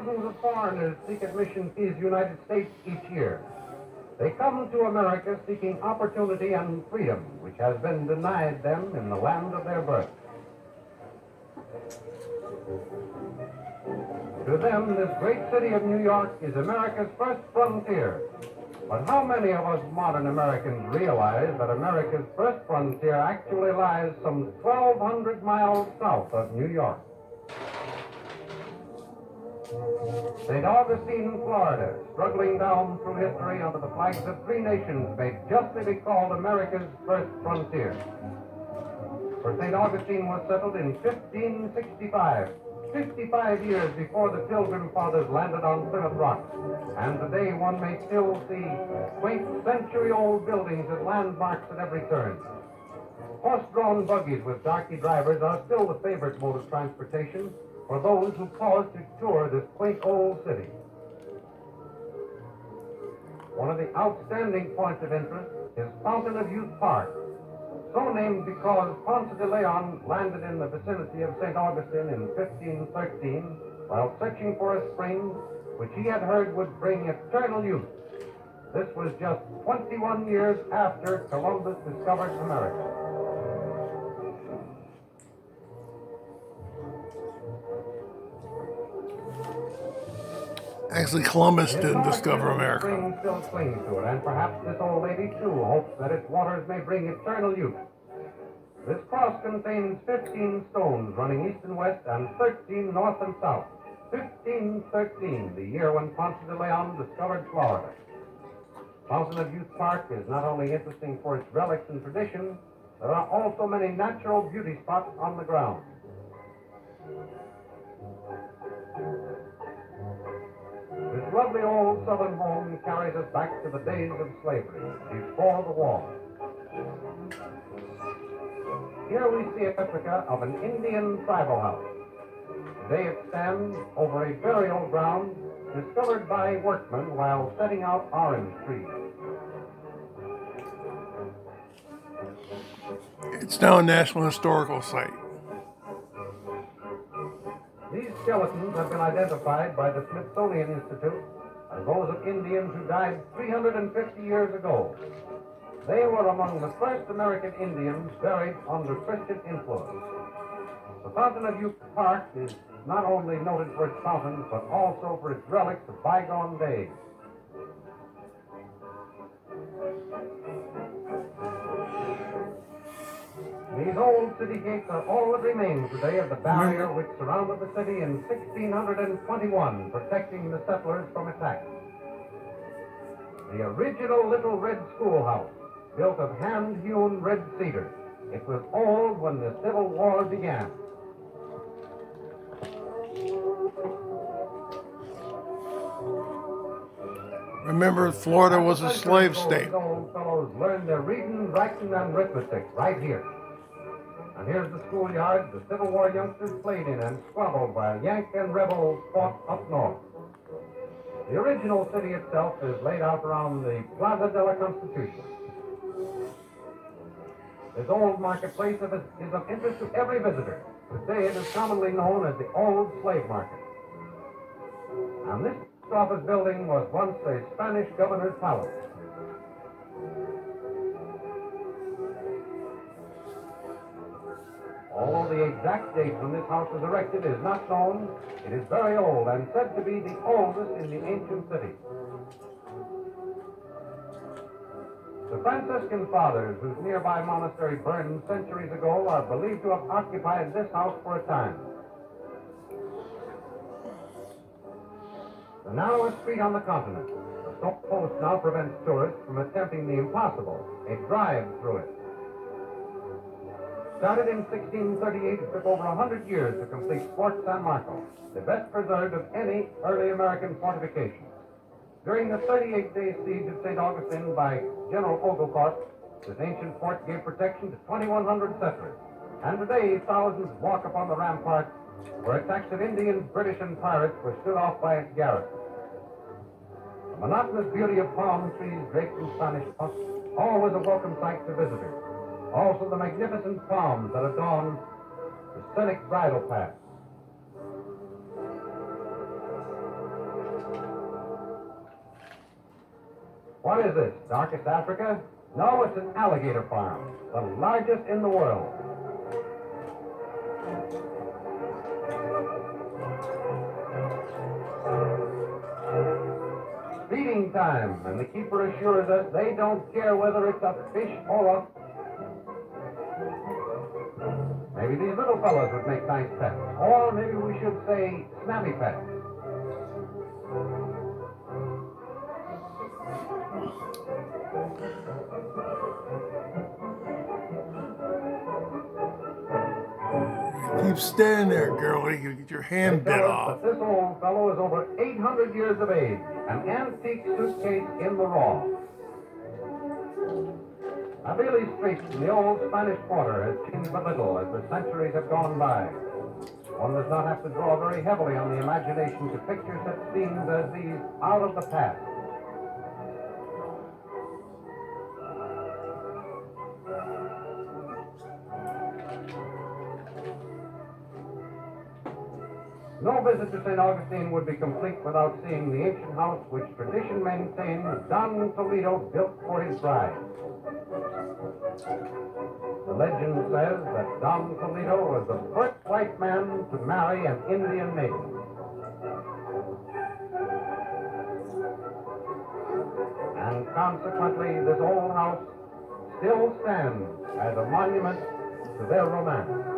Thousands of foreigners seek admission to the United States each year. They come to America seeking opportunity and freedom, which has been denied them in the land of their birth. To them, this great city of New York is America's first frontier. But how many of us modern Americans realize that America's first frontier actually lies some 1,200 miles south of New York? St. Augustine, Florida, struggling down through history under the flags of three nations, may justly be called America's first frontier. For St. Augustine was settled in 1565, 55 years before the Pilgrim Fathers landed on Plymouth Rock. And today one may still see quaint century-old buildings and landmarks at every turn. Horse-drawn buggies with darky drivers are still the favorite mode of transportation for those who pause to tour this quaint old city. One of the outstanding points of interest is Fountain of Youth Park, so named because Ponce de Leon landed in the vicinity of St. Augustine in 1513 while searching for a spring which he had heard would bring eternal youth. This was just 21 years after Columbus discovered America. Actually, Columbus didn't discover America. Spring still clings to it, and perhaps this old lady too hopes that its waters may bring eternal youth. This cross contains 15 stones running east and west and 13 north and south. 1513, the year when Ponce de Leon discovered Florida. Fountain of Youth Park is not only interesting for its relics and tradition, there are also many natural beauty spots on the ground. This lovely old southern home carries us back to the days of slavery, before the war. Here we see a replica of an Indian tribal house. Today it stands over a burial ground discovered by workmen while setting out orange trees. It's now a National Historical Site. These skeletons have been identified by the Smithsonian Institute as those of Indians who died 350 years ago. They were among the first American Indians buried under Christian influence. The Fountain of Youth Park is not only noted for its fountains, but also for its relics of bygone days. These old city gates are all that remains today of the barrier which surrounded the city in 1621, protecting the settlers from attack. The original little red schoolhouse, built of hand-hewn red cedar. It was old when the Civil War began. Remember, Florida was a slave state. Old fellows learned their reading, writing, and arithmetic right here. And here's the schoolyard the Civil War youngsters played in and squabbled while Yank and rebels fought up north. The original city itself is laid out around the Plaza de la Constitution. This old marketplace is of interest to every visitor. Today it is commonly known as the Old Slave Market. And this office building was once a Spanish governor's palace. Although the exact date when this house was erected is not known, it is very old and said to be the oldest in the ancient city. The Franciscan fathers, whose nearby monastery burned centuries ago, are believed to have occupied this house for a time. The narrowest street on the continent, the stone post now prevents tourists from attempting the impossible, a drive through it. Started in 1638, it took over 100 years to complete Fort San Marco, the best preserved of any early American fortification. During the 38-day siege of St. Augustine by General Oglethorpe, this ancient fort gave protection to 2,100 settlers. And today, thousands walk upon the ramparts where attacks of Indians, British, and pirates were stood off by its garrison. The monotonous beauty of palm trees draped in Spanish moss, always a welcome sight to visitors. Also the magnificent palms that adorn the scenic bridle path. What is this, darkest Africa? No, it's an alligator farm, the largest in the world. Feeding time, and the keeper assures us they don't care whether it's a fish or a... Maybe these little fellows would make nice pets, or maybe we should say snappy pets. Keep standing there, girlie. You get your hand bit off. But this old fellow is over 800 years of age, an antique suitcase in the raw. Avili Street in the old Spanish Quarter has changed but little as the centuries have gone by. One does not have to draw very heavily on the imagination to picture such scenes as these out of the past. No visit to St. Augustine would be complete without seeing the ancient house which tradition maintains Don Toledo built for his bride. The legend says that Don Toledo was the first white man to marry an Indian maiden. And consequently, this old house still stands as a monument to their romance.